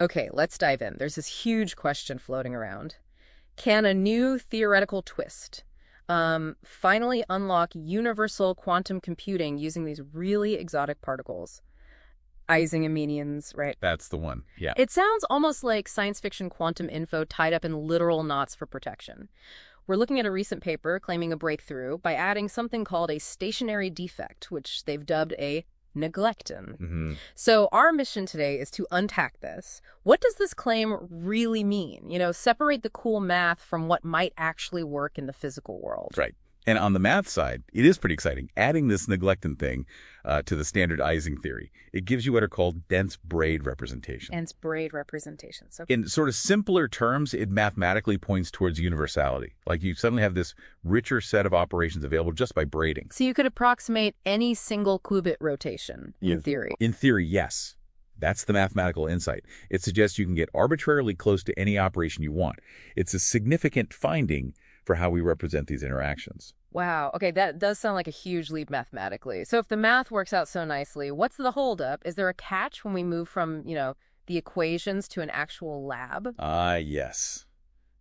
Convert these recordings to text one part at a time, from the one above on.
Okay, let's dive in. There's this huge question floating around. Can a new theoretical twist finally unlock universal quantum computing using these really exotic particles? Ising-Aminians, right? That's the one. Yeah. It sounds almost like science fiction quantum info tied up in literal knots for protection. We're looking at a recent paper claiming a breakthrough by adding something called a stationary defect, which they've dubbed a neglecton. So our mission today is to unpack this. What does this claim really mean? Separate the cool math from what might actually work in the physical world. Right. And on the math side, it is pretty exciting. Adding this neglecton thing to the standard Ising theory, it gives you what are called dense braid representations. Dense braid representations. Okay. In sort of simpler terms, it mathematically points towards universality. Like you suddenly have this richer set of operations available just by braiding. So you could approximate any single qubit rotation, in theory. In theory, yes. That's the mathematical insight. It suggests you can get arbitrarily close to any operation you want. It's a significant finding for how we represent these interactions. Wow. Okay, that does sound like a huge leap mathematically. So if the math works out so nicely, what's the holdup? Is there a catch when we move from, the equations to an actual lab? Yes.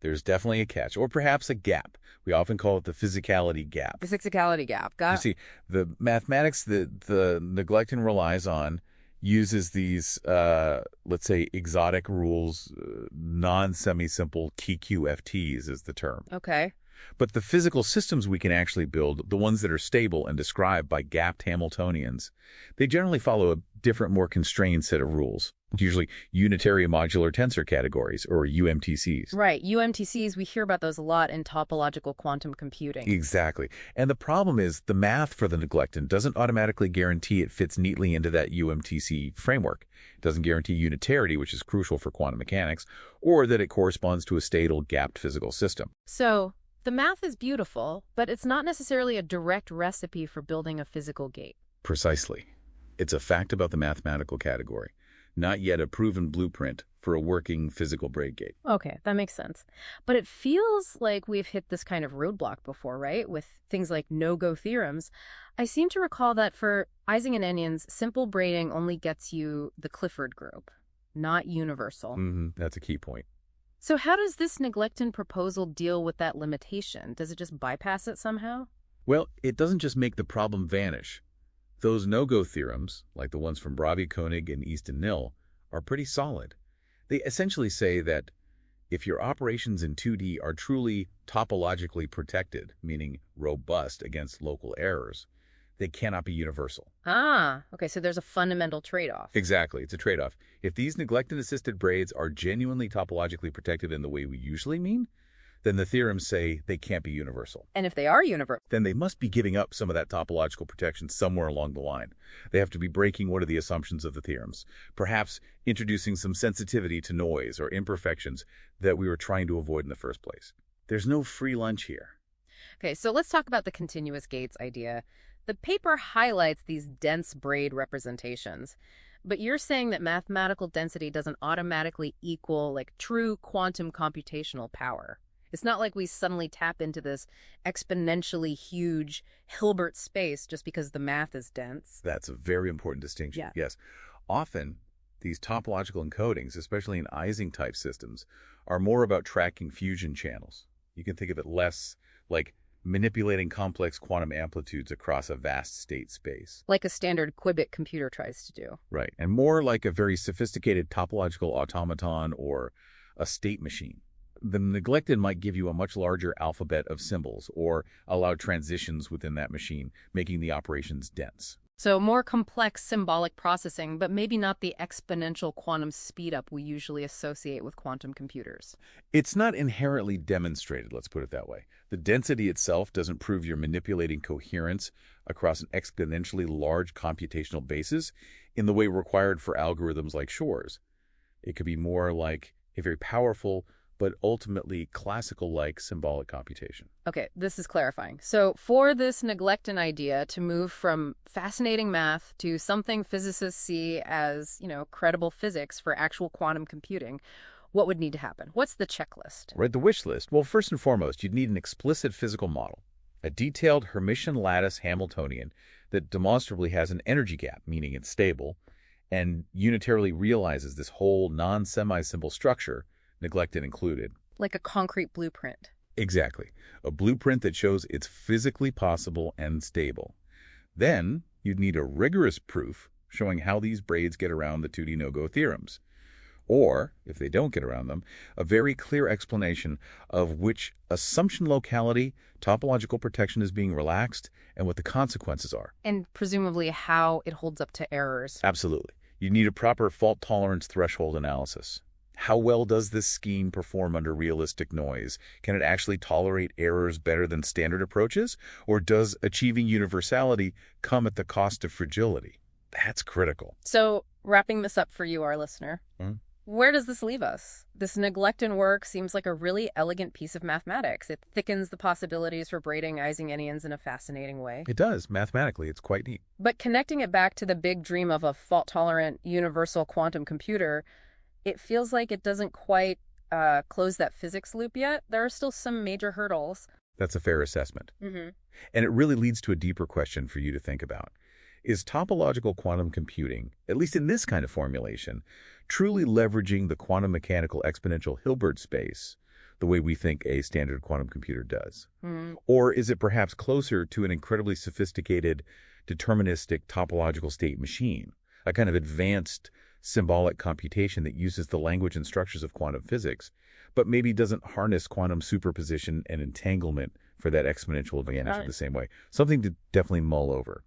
There's definitely a catch, or perhaps a gap. We often call it the physicality gap. The physicality gap. Got You see, the mathematics that the neglecton relies on uses these, let's say, exotic rules, non-semi-simple TQFTs is the term. Okay. But the physical systems we can actually build, the ones that are stable and described by gapped Hamiltonians, they generally follow a different, more constrained set of rules, usually unitary modular tensor categories, or UMTCs. Right. UMTCs, we hear about those a lot in topological quantum computing. Exactly. And the problem is the math for the neglecton doesn't automatically guarantee it fits neatly into that UMTC framework. It doesn't guarantee unitarity, which is crucial for quantum mechanics, or that it corresponds to a stable, gapped physical system. So the math is beautiful, but it's not necessarily a direct recipe for building a physical gate. Precisely. It's a fact about the mathematical category, not yet a proven blueprint for a working physical braid gate. Okay, that makes sense. But it feels like we've hit this kind of roadblock before, right? With things like no-go theorems. I seem to recall that for Ising and Anyons, simple braiding only gets you the Clifford group, not universal. That's a key point. So how does this neglecton proposal deal with that limitation? Does it just bypass it somehow? Well, it doesn't just make the problem vanish. Those no-go theorems, like the ones from Brabe, Koenig, and Easton-Nil, are pretty solid. They essentially say that if your operations in 2D are truly topologically protected, meaning robust against local errors, they cannot be universal. Okay, so there's a fundamental trade-off. Exactly, it's a trade-off. If these neglecton-assisted braids are genuinely topologically protected in the way we usually mean, then the theorems say they can't be universal. And if they are universal, then they must be giving up some of that topological protection somewhere along the line. They have to be breaking one of the assumptions of the theorems, perhaps introducing some sensitivity to noise or imperfections that we were trying to avoid in the first place. There's no free lunch here. Okay, so let's talk about the continuous gates idea. The paper highlights these dense braid representations, but you're saying that mathematical density doesn't automatically equal true quantum computational power. It's not like we suddenly tap into this exponentially huge Hilbert space just because the math is dense. That's a very important distinction. Yeah. Yes. Often, these topological encodings, especially in Ising-type systems, are more about tracking fusion channels. You can think of it less like manipulating complex quantum amplitudes across a vast state space. Like a standard qubit computer tries to do. Right. And more like a very sophisticated topological automaton or a state machine. The neglected might give you a much larger alphabet of symbols or allow transitions within that machine, making the operations dense. So more complex symbolic processing, but maybe not the exponential quantum speedup we usually associate with quantum computers. It's not inherently demonstrated, let's put it that way. The density itself doesn't prove you're manipulating coherence across an exponentially large computational basis in the way required for algorithms like Shor's. It could be more like a very powerful but ultimately classical-like symbolic computation. Okay, this is clarifying. So for this neglecton idea to move from fascinating math to something physicists see as, credible physics for actual quantum computing, what would need to happen? What's the checklist? Right, the wish list. Well, first and foremost, you'd need an explicit physical model, a detailed Hermitian lattice Hamiltonian that demonstrably has an energy gap, meaning it's stable, and unitarily realizes this whole non-semi-simple structure, neglected included. Like a concrete blueprint. Exactly. A blueprint that shows it's physically possible and stable. Then you'd need a rigorous proof showing how these braids get around the 2D no-go theorems. Or, if they don't get around them, a very clear explanation of which assumption locality topological protection is being relaxed and what the consequences are. And presumably how it holds up to errors. Absolutely. You need a proper fault tolerance threshold analysis. How well does this scheme perform under realistic noise? Can it actually tolerate errors better than standard approaches? Or does achieving universality come at the cost of fragility? That's critical. So, wrapping this up for you, our listener, where does this leave us? This Neglecton work seems like a really elegant piece of mathematics. It thickens the possibilities for braiding Ising anyons in a fascinating way. It does. Mathematically, it's quite neat. But connecting it back to the big dream of a fault-tolerant, universal quantum computer, it feels like it doesn't quite close that physics loop yet. There are still some major hurdles. That's a fair assessment. And it really leads to a deeper question for you to think about. Is topological quantum computing, at least in this kind of formulation, truly leveraging the quantum mechanical exponential Hilbert space the way we think a standard quantum computer does? Or is it perhaps closer to an incredibly sophisticated deterministic topological state machine, a kind of advanced symbolic computation that uses the language and structures of quantum physics, but maybe doesn't harness quantum superposition and entanglement for that exponential advantage in the same way? Something to definitely mull over.